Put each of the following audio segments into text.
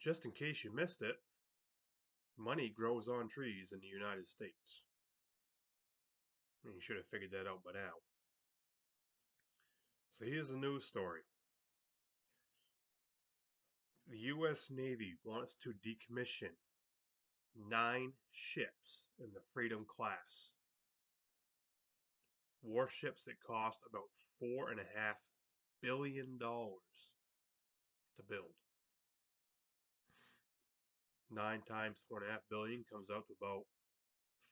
Just in case you missed it, money grows on trees in the United States. I mean, you should have figured that out by now. So here's the news story. The U.S. Navy wants to decommission 9 ships in the Freedom class. Warships that cost about $4.5 billion to build. 9 times $4.5 billion comes out to about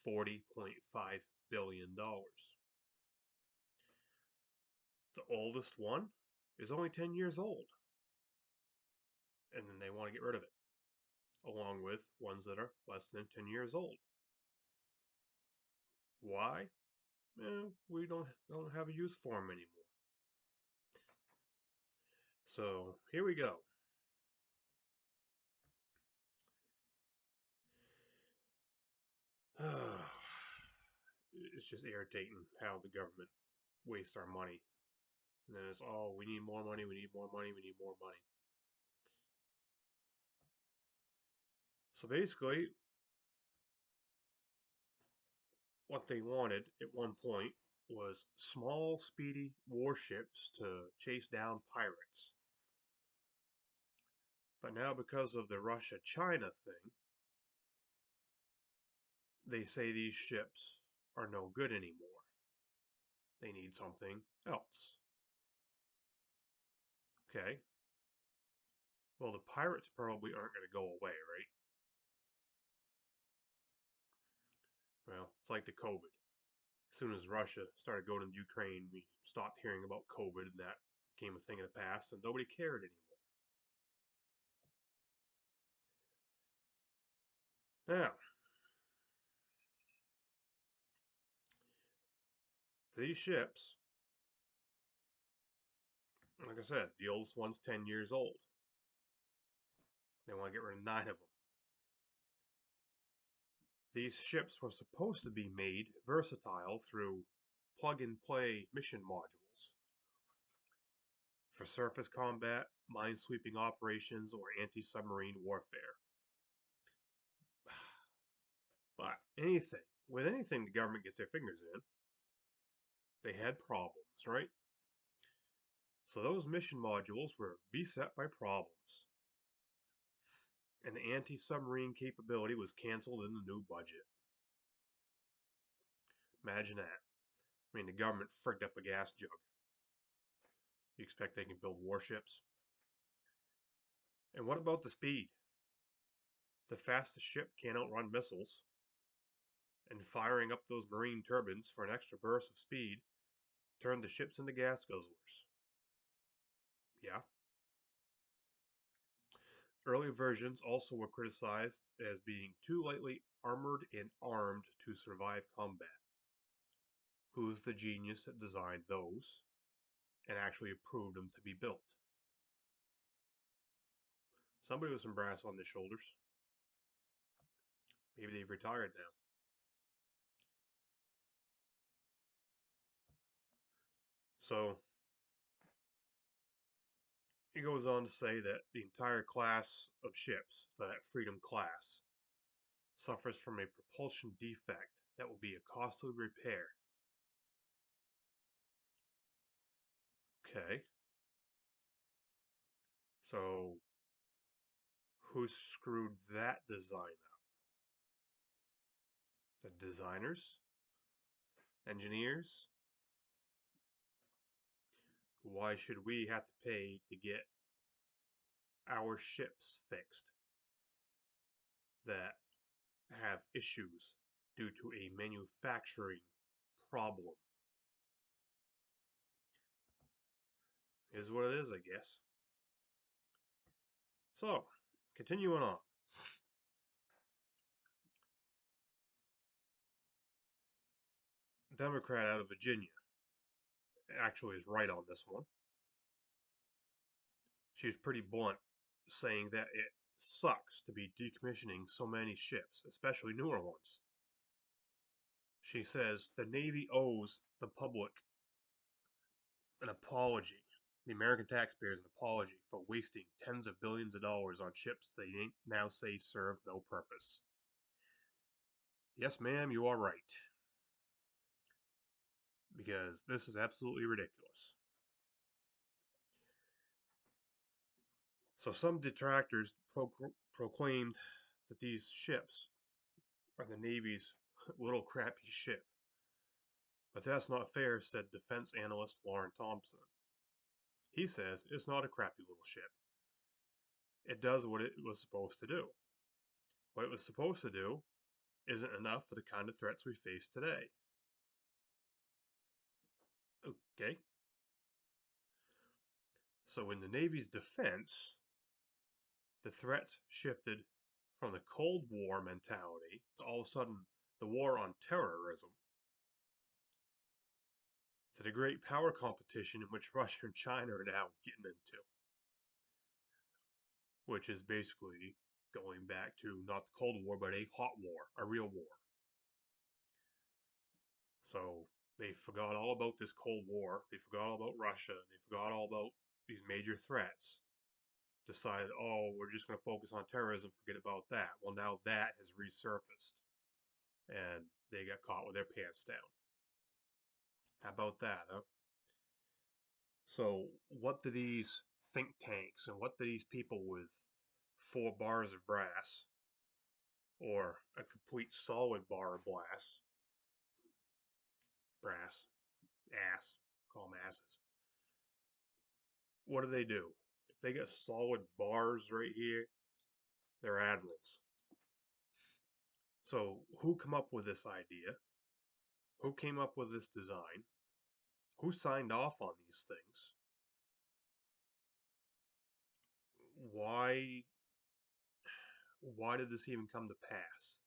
$40.5 billion. The oldest one is only 10 years old. And then they want to get rid of it, along with ones that are less than 10 years old. Why? We don't have a use for them anymore. So here we go. It's just irritating how the government wastes our money. And then it's, oh, we need more money, we need more money, we need more money. So basically, what they wanted at one point was small, speedy warships to chase down pirates. But now, because of the Russia-China thing, they say these ships are no good anymore. They need something else. Okay. Well, the pirates probably aren't going to go away, right? Well, it's like the COVID. As soon as Russia started going into Ukraine, we stopped hearing about COVID, and that became a thing of the past, and nobody cared anymore. Now, for these ships, like I said, the oldest one's 10 years old. They want to get rid of 9 of them. These ships were supposed to be made versatile through plug-and-play mission modules for surface combat, minesweeping operations, or anti-submarine warfare. But with anything the government gets their fingers in, they had problems, right? So those mission modules were beset by problems. And the anti-submarine capability was canceled in the new budget. Imagine that. I mean, the government frigged up a gas jug. You expect they can build warships? And what about the speed? The fastest ship can't outrun missiles. And firing up those marine turbines for an extra burst of speed turned the ships into gas guzzlers. Yeah. Early versions also were criticized as being too lightly armored and armed to survive combat. Who's the genius that designed those and actually approved them to be built? Somebody with some brass on their shoulders. Maybe they've retired now. So it goes on to say that the entire class of ships, so that Freedom class, suffers from a propulsion defect that will be a costly repair. Okay. So who screwed that design up? The designers? Engineers? Why should we have to pay to get our ships fixed that have issues due to a manufacturing problem? Is what it is, I guess. So, continuing on. Democrat out of Virginia actually is right on this one. She's pretty blunt, saying that it sucks to be decommissioning so many ships, especially newer ones. She says the Navy owes the public an apology the American taxpayers an apology for wasting tens of billions of dollars on ships they now say serve no purpose. Yes, ma'am, you are right. Because this is absolutely ridiculous. So some detractors proclaimed that these ships are the Navy's little crappy ship. But that's not fair, said defense analyst Lauren Thompson. He says it's not a crappy little ship. It does what it was supposed to do. What it was supposed to do isn't enough for the kind of threats we face today. Okay? So in the Navy's defense, the threats shifted from the Cold War mentality to all of a sudden the war on terrorism to the great power competition in which Russia and China are now getting into, which is basically going back to not the Cold War, but a hot war, a real war. So they forgot all about this Cold War. They forgot all about Russia. They forgot all about these major threats. Decided, oh, we're just going to focus on terrorism, forget about that. Well, now that has resurfaced. And they got caught with their pants down. How about that, huh? So, what do these think tanks and what do these people with 4 bars of brass or a complete solid bar of brass, ass, call them asses, what do? If they got solid bars right here, they're admirals. So, who come up with this idea? Who came up with this design? Who signed off on these things? Why did this even come to pass?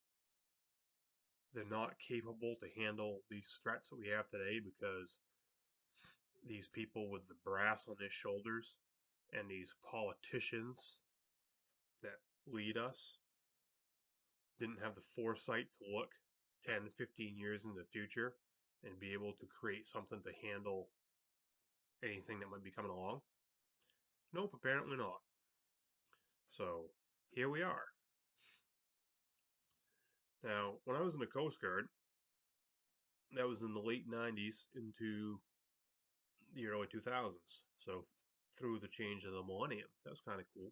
They're not capable to handle these threats that we have today because these people with the brass on their shoulders and these politicians that lead us didn't have the foresight to look 10, 15 years in the future and be able to create something to handle anything that might be coming along? Nope, apparently not. So here we are. Now, when I was in the Coast Guard, that was in the late 90s into the early 2000s. So through the change of the millennium. That was kind of cool.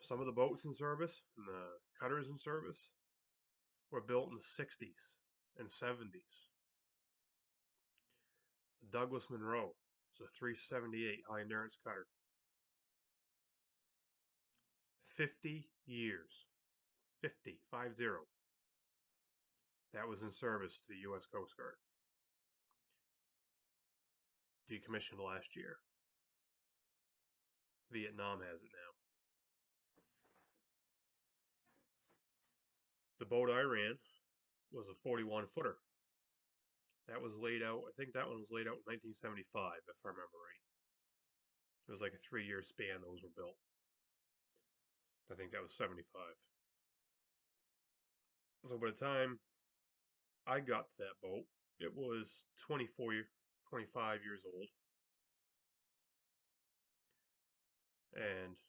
Some of the boats in service and the cutters in service were built in the 60s and 70s. The Douglas Monroe is a 378 high endurance cutter. 50 years. 50, 5-0. That was in service to the U.S. Coast Guard. Decommissioned last year. Vietnam has it now. The boat I ran was a 41-footer. That was laid out, I think that one was laid out in 1975, if I remember right. It was like a 3-year span those were built. I think that was 75. So by the time I got to that boat, it was 25 years old. And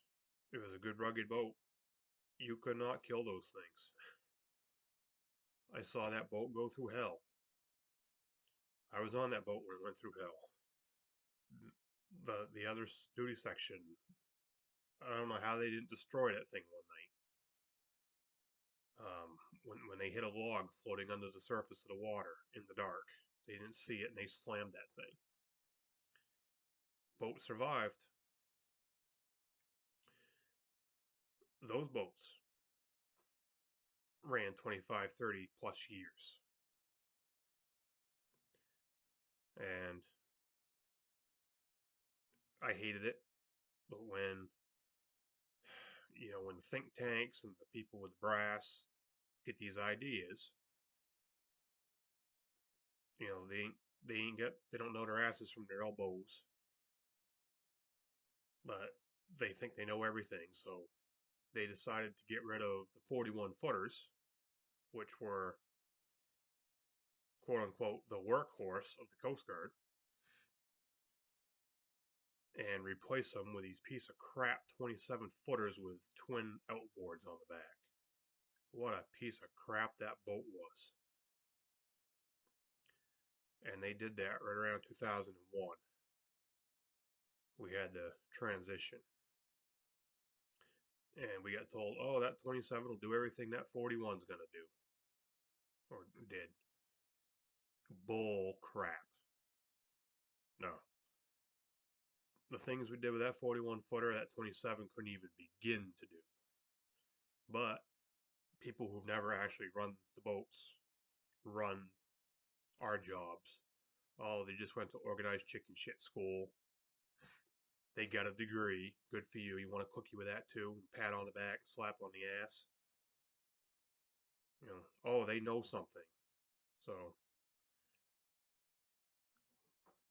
it was a good rugged boat. You could not kill those things. I saw that boat go through hell. I was on that boat when it went through hell. The other duty section, I don't know how they didn't destroy that thing one night. When they hit a log floating under the surface of the water in the dark, they didn't see it and they slammed that thing. Boat survived. Those boats ran 25, 30 plus years. And I hated it. But when the think tanks and the people with brass get these ideas, they don't know their asses from their elbows, but they think they know everything. So they decided to get rid of the 41 footers, which were quote unquote the workhorse of the Coast Guard, and replace them with these piece of crap 27 footers with twin outboards on the back. What a piece of crap that boat was. And they did that right around 2001. We had to transition. And we got told, oh, that 27 will do everything that 41's going to do. Or did. Bull crap. No. The things we did with that 41 footer, that 27 couldn't even begin to do. But people who've never actually run the boats run our jobs. Oh, they just went to organized chicken shit school. They got a degree. Good for you. You want a cookie with that too? Pat on the back, slap on the ass. You know, oh, they know something. So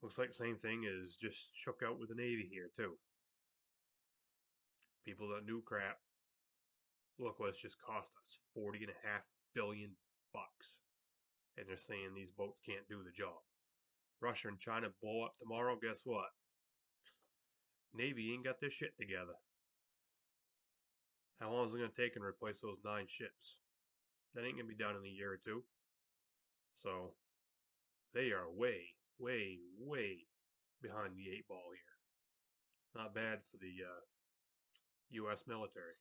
looks like the same thing is just shook out with the Navy here too. People that knew crap. Look what it's just cost us, $40.5 billion. And they're saying these boats can't do the job. Russia and China blow up tomorrow, guess what? Navy ain't got their shit together. How long is it going to take to replace those 9 ships? That ain't going to be done in a year or two. So they are way, way, way behind the 8 ball here. Not bad for the U.S. military.